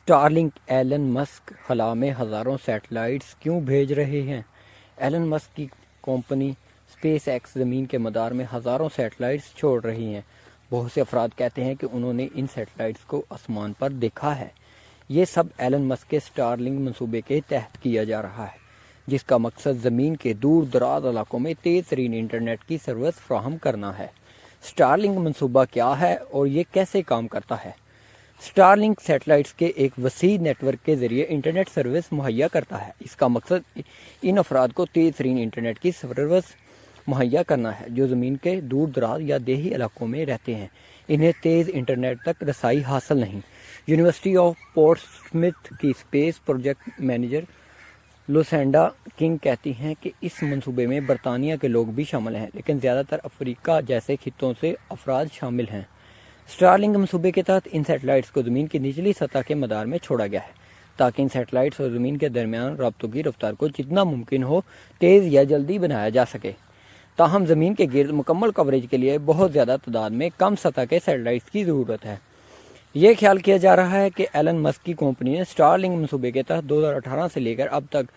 اسٹارلنک Alan مسک خلا میں ہزاروں سیٹلائٹس کیوں بھیج رہے ہیں؟ ایلن مسک کی کمپنی اسپیس ایکس زمین کے مدار میں ہزاروں سیٹلائٹس چھوڑ رہی ہیں۔ بہت سے افراد کہتے ہیں کہ انہوں نے ان سیٹلائٹس کو آسمان پر دیکھا ہے۔ یہ سب ایلن مسک کے اسٹارلنک منصوبے کے تحت کیا جا رہا ہے، جس کا مقصد زمین کے دور دراز علاقوں میں تیز ترین انٹرنیٹ کی سروس فراہم کرنا ہے۔ اسٹارلنک منصوبہ کیا ہے اور یہ کیسے کام کرتا ہے؟ اسٹارلنک سیٹلائٹس کے ایک وسیع نیٹ ورک کے ذریعے انٹرنیٹ سروس مہیا کرتا ہے۔ اس کا مقصد ان افراد کو تیز ترین انٹرنیٹ کی سروس مہیا کرنا ہے جو زمین کے دور دراز یا دیہی علاقوں میں رہتے ہیں۔ انہیں تیز انٹرنیٹ تک رسائی حاصل نہیں۔ یونیورسٹی آف پورٹ سمتھ کی اسپیس پروجیکٹ مینیجر لوسینڈا کنگ کہتی ہیں کہ اس منصوبے میں برطانیہ کے لوگ بھی شامل ہیں، لیکن زیادہ تر افریقہ جیسے خطوں سے افراد شامل ہیں۔ اسٹارلنک منصوبے کے تحت ان سیٹلائٹس کو زمین کی نچلی سطح کے مدار میں چھوڑا گیا ہے تاکہ ان سیٹلائٹس اور زمین کے درمیان رابطوں کی رفتار کو جتنا ممکن ہو تیز یا جلدی بنایا جا سکے۔ تاہم زمین کے گرد مکمل کوریج کے لیے بہت زیادہ تعداد میں کم سطح کے سیٹلائٹس کی ضرورت ہے۔ یہ خیال کیا جا رہا ہے کہ ایلن مسک کی کمپنی نے اسٹارلنک منصوبے کے تحت 2018 سے لے کر اب تک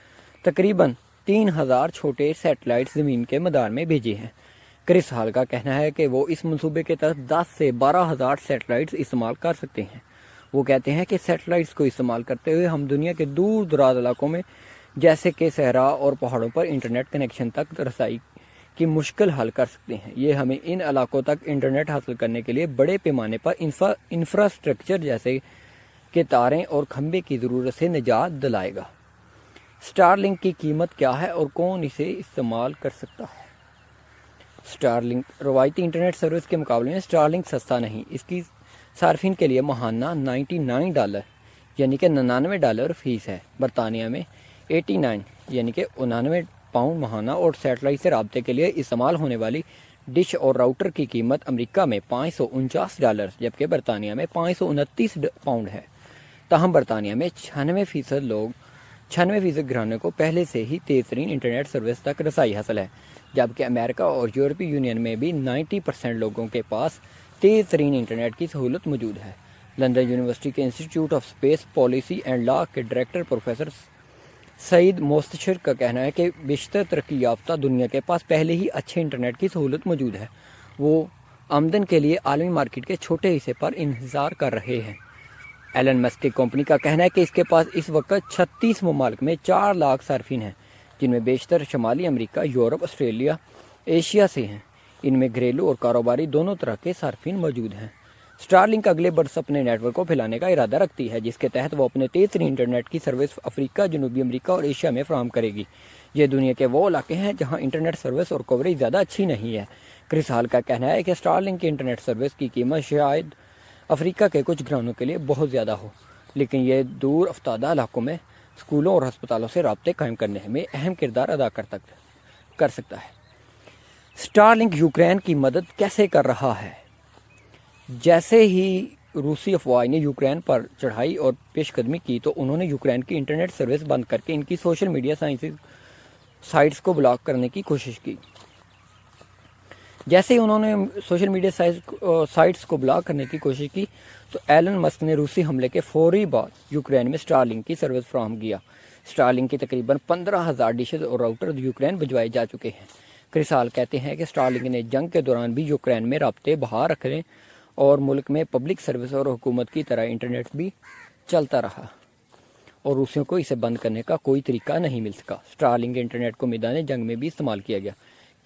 تقریباً 3000 چھوٹے سیٹلائٹس زمین کے مدار میں بھیجے ہیں۔ کرس ہال کا کہنا ہے کہ وہ اس منصوبے کے تحت 10 سے 12,000 سیٹلائٹس استعمال کر سکتے ہیں۔ وہ کہتے ہیں کہ سیٹلائٹس کو استعمال کرتے ہوئے ہم دنیا کے دور دراز علاقوں میں جیسے کہ صحرا اور پہاڑوں پر انٹرنیٹ کنیکشن تک رسائی کی مشکل حل کر سکتے ہیں۔ یہ ہمیں ان علاقوں تک انٹرنیٹ حاصل کرنے کے لیے بڑے پیمانے پر انفراسٹرکچر جیسے کہ تاریں اور کھمبے کی ضرورت سے نجات دلائے گا۔ اسٹارلنک کی قیمت کیا ہے اور کون اسے استعمال کر سکتا ہے؟ اسٹارلنک روایتی انٹرنیٹ سروس کے مقابلے میں اسٹارلنک سستا نہیں۔ اس کی صارفین کے لیے ماہانہ $99 یعنی کہ $99 فیس ہے۔ برطانیہ میں 89 یعنی کہ £99 ماہانہ اور سیٹلائٹ سے رابطے کے لیے استعمال ہونے والی ڈش اور راؤٹر کی قیمت امریکہ میں $549 جبکہ برطانیہ میں £529 ہے۔ تاہم برطانیہ میں 96% گھرانوں کو پہلے سے ہی تیز ترین انٹرنیٹ سروس تک رسائی حاصل ہے، جبکہ امریکہ اور یورپی یونین میں بھی 90% لوگوں کے پاس تیز ترین انٹرنیٹ کی سہولت موجود ہے۔ لندن یونیورسٹی کے institute of space policy and law کے ڈائریکٹر پروفیسر سعید مستشر کا کہنا ہے کہ بیشتر ترقی یافتہ دنیا کے پاس پہلے ہی اچھے انٹرنیٹ کی سہولت موجود ہے۔ وہ آمدن کے لیے عالمی مارکیٹ کے چھوٹے حصے پر انحصار کر رہے ہیں۔ ایلن مسک کی کمپنی کا کہنا ہے کہ اس کے پاس اس وقت 36 ممالک میں 4 لاکھ صارفین ہیں، جن میں بیشتر شمالی امریکہ، یورپ، آسٹریلیا، ایشیا سے ہیں۔ ان میں گھریلو اور کاروباری دونوں طرح کے صارفین موجود ہیں۔ اسٹارلنک اگلے برس اپنے نیٹ ورک کو پھیلانے کا ارادہ رکھتی ہے، جس کے تحت وہ اپنے تیز ترین انٹرنیٹ کی سروس افریقہ، جنوبی امریکہ اور ایشیا میں فراہم کرے گی۔ یہ دنیا کے وہ علاقے ہیں جہاں انٹرنیٹ سروس اور کوریج زیادہ اچھی نہیں ہے۔ کرس ہال کا کہنا ہے کہ اسٹارلنک کی انٹرنیٹ سروس کی قیمت شاید افریقہ کے کچھ گھرانوں کے لیے بہت زیادہ ہو، لیکن یہ دور افتادہ علاقوں میں اسکولوں اور ہسپتالوں سے رابطے قائم کرنے میں اہم کردار ادا کر سکتا ہے۔ اسٹارلنک یوکرین کی مدد کیسے کر رہا ہے؟ جیسے ہی روسی افواج نے یوکرین پر چڑھائی اور پیش قدمی کی تو انہوں نے یوکرین کی انٹرنیٹ سروس بند کر کے ان کی سوشل میڈیا سائٹس کو بلاک کرنے کی کوشش کی۔ جیسے ہی انہوں نے سوشل میڈیا سائٹس کو بلاک کرنے کی کوشش کی تو ایلن مسک نے روسی حملے کے فوری بعد یوکرین میں اسٹارلنک کی سروس فراہم کیا۔ اسٹارلنک کی تقریباً 15,000 ڈشز اور راؤٹر یوکرین بھجوائے جا چکے ہیں۔ کرس ہال کہتے ہیں کہ اسٹارلنک نے جنگ کے دوران بھی یوکرین میں رابطے بحال رکھنے اور ملک میں پبلک سروس اور حکومت کی طرح انٹرنیٹ بھی چلتا رہا اور روسیوں کو اسے بند کرنے کا کوئی طریقہ نہیں مل سکا۔ اسٹارلنک انٹرنیٹ کو میدان جنگ میں بھی استعمال کیا گیا۔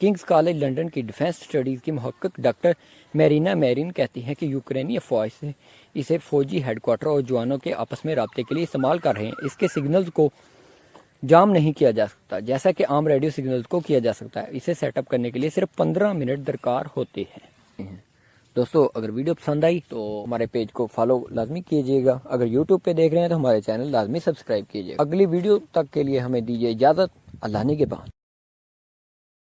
کنگز کالج لنڈن کی ڈیفنس اسٹڈیز کی محقق ڈاکٹر میرینا میرین کہتی ہیں کہ یوکرینی افواج سے اسے فوجی ہیڈ کوارٹر اور جوانوں کے آپس میں رابطے کے لیے استعمال کر رہے ہیں۔ اس کے سگنلز کو جام نہیں کیا جا سکتا جیسا کہ عام ریڈیو سگنلز کو کیا جا سکتا ہے۔ اسے سیٹ اپ کرنے کے لیے صرف 15 منٹ درکار ہوتے ہیں۔ دوستو اگر ویڈیو پسند آئی تو ہمارے پیج کو فالو لازمی کیجیے گا۔ اگر یوٹیوب پہ دیکھ رہے ہیں تو ہمارے چینل لازمی سبسکرائب کیجیے گا۔ اگلی ویڈیو تک کے لیے ہمیں دیجیے اجازت۔ اللہ نگہبان۔